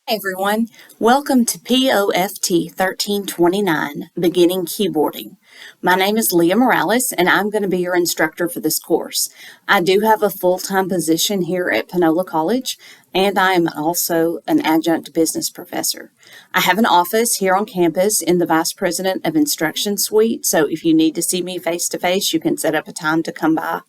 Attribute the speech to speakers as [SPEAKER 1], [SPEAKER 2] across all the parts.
[SPEAKER 1] Hi everyone, welcome to POFT 1329, Beginning Keyboarding. My name is Leah Morales and I'm going to be your instructor for this course. I do have a full-time position here at Panola College and I am also an adjunct business professor. I have an office here on campus in the Vice President of Instruction Suite, so if you need to see me face-to-face, you can set up a time to come by.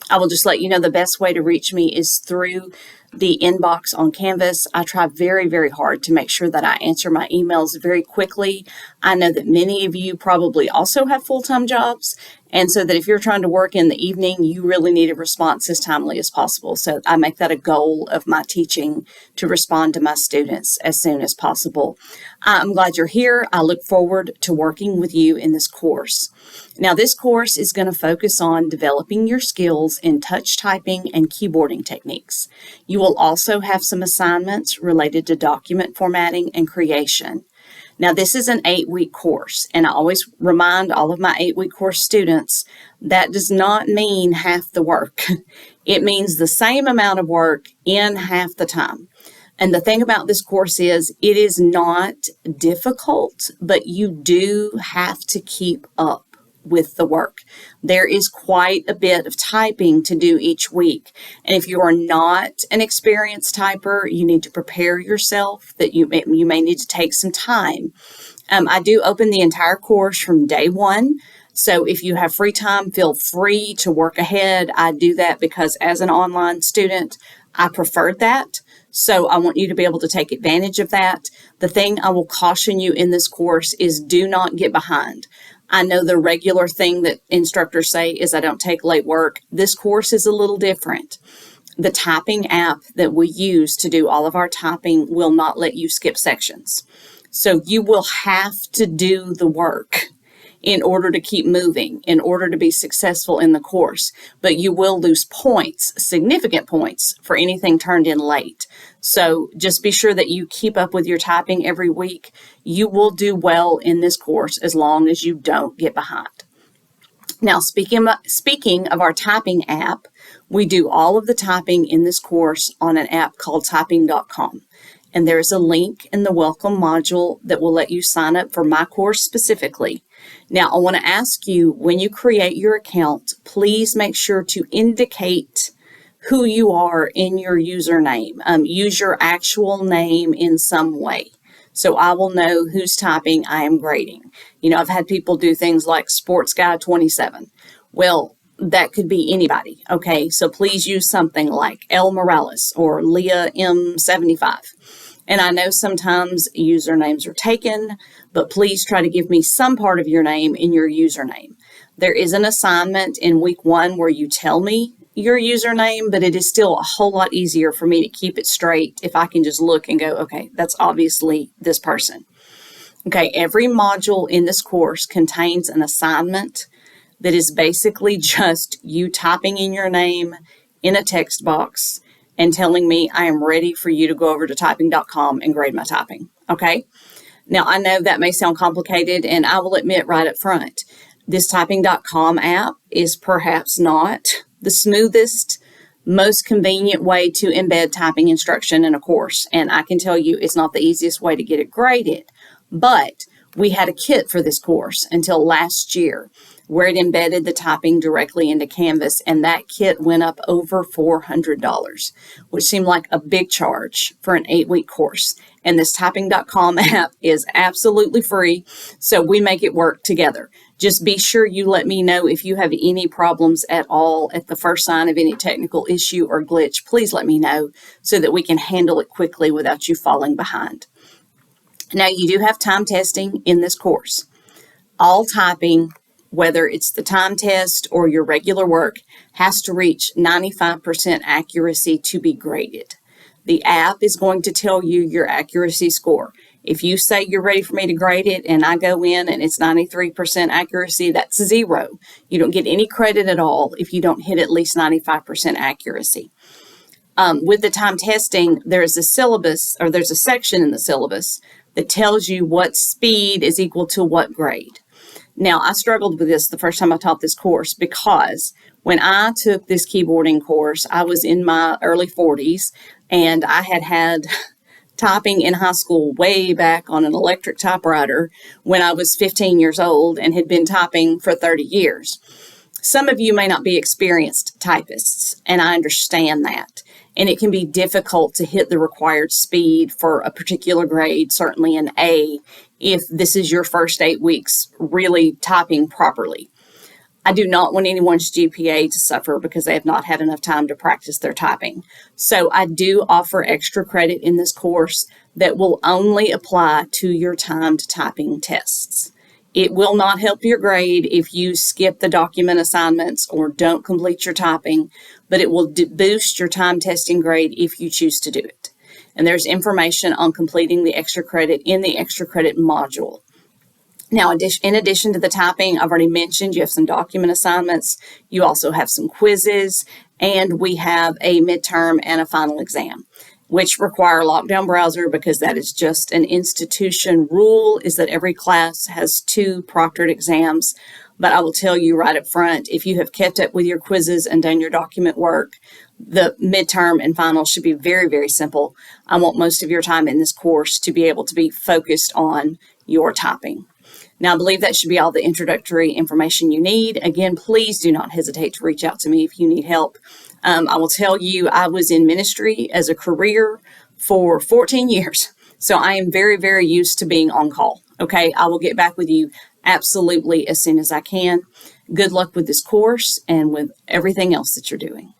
[SPEAKER 1] I will just let you know the best way to reach me is through the inbox on Canvas. I try very, very hard to make sure that I answer my emails very quickly. I know that many of you probably also have full-time jobs, and so that if you're trying to work in the evening, you really need a response as timely as possible. So I make that a goal of my teaching to respond to my students as soon as possible. I'm glad you're here. I look forward to working with you in this course. Now, this course is going to focus on developing your skills in touch typing and keyboarding techniques. You will also have some assignments related to document formatting and creation. Now, this is an 8-week course, and I always remind all of my 8-week course students that does not mean half the work. It means the same amount of work in half the time. And the thing about this course is it is not difficult, but you do have to keep up with the work. There is quite a bit of typing to do each week. And if you are not an experienced typer, you need to prepare yourself that you may need to take some time. I do open the entire course from day one. So if you have free time, feel free to work ahead. I do that because as an online student, I preferred that. So I want you to be able to take advantage of that. The thing I will caution you in this course is do not get behind. I know the regular thing that instructors say is I don't take late work. This course is a little different. The typing app that we use to do all of our typing will not let you skip sections. So you will have to do the work in order to keep moving, in order to be successful in the course. But you will lose points, significant points, for anything turned in late. So just be sure that you keep up with your typing every week. You will do well in this course as long as you don't get behind. Now, speaking of our typing app, we do all of the typing in this course on an app called typing.com. And there's a link in the welcome module that will let you sign up for my course specifically. Now, I want to ask you, when you create your account, please make sure to indicate who you are in your username. Use your actual name in some way, so I will know whose typing I am grading. You know, I've had people do things like Sports Guy 27. Well, that could be anybody, okay? So please use something like L Morales or Leah M75. And I know sometimes usernames are taken, but please try to give me some part of your name in your username. There is an assignment in week 1 where you tell me your username, but it is still a whole lot easier for me to keep it straight if I can just look and go, okay, that's obviously this person. Okay, every module in this course contains an assignment that is basically just you typing in your name in a text box and telling me I am ready for you to go over to typing.com and grade my typing, okay? Now, I know that may sound complicated, and I will admit right up front, this typing.com app is perhaps not the smoothest, most convenient way to embed typing instruction in a course, and I can tell you it's not the easiest way to get it graded, but we had a kit for this course until last year where it embedded the typing directly into Canvas, and that kit went up over $400, which seemed like a big charge for an 8-week course. And this typing.com app is absolutely free, so we make it work together. Just be sure you let me know if you have any problems at all at the first sign of any technical issue or glitch. Please let me know so that we can handle it quickly without you falling behind. Now, you do have time testing in this course. All typing, whether it's the time test or your regular work, has to reach 95% accuracy to be graded. The app is going to tell you your accuracy score. If you say you're ready for me to grade it and I go in and it's 93% accuracy, that's 0. You don't get any credit at all if you don't hit at least 95% accuracy. With the time testing, there's a syllabus, or there's a section in the syllabus that tells you what speed is equal to what grade. Now, I struggled with this the first time I taught this course because when I took this keyboarding course, I was in my early 40s and I had typing in high school way back on an electric typewriter when I was 15 years old and had been typing for 30 years. Some of you may not be experienced typists, and I understand that. And it can be difficult to hit the required speed for a particular grade, certainly an A, if this is your first 8 weeks really typing properly. I do not want anyone's GPA to suffer because they have not had enough time to practice their typing. So I do offer extra credit in this course that will only apply to your timed typing tests. It will not help your grade if you skip the document assignments or don't complete your typing, but it will boost your time testing grade if you choose to do it. And there's information on completing the extra credit in the extra credit module. Now, in addition to the typing, I've already mentioned you have some document assignments. You also have some quizzes, and we have a midterm and a final exam, which require lockdown browser because that is just an institution rule, is that every class has 2 proctored exams. But I will tell you right up front, if you have kept up with your quizzes and done your document work, the midterm and final should be very, very simple. I want most of your time in this course to be able to be focused on your typing. Now, I believe that should be all the introductory information you need. Again, please do not hesitate to reach out to me if you need help. I will tell you, I was in ministry as a career for 14 years. So I am very, very used to being on call. Okay, I will get back with you absolutely as soon as I can. Good luck with this course and with everything else that you're doing.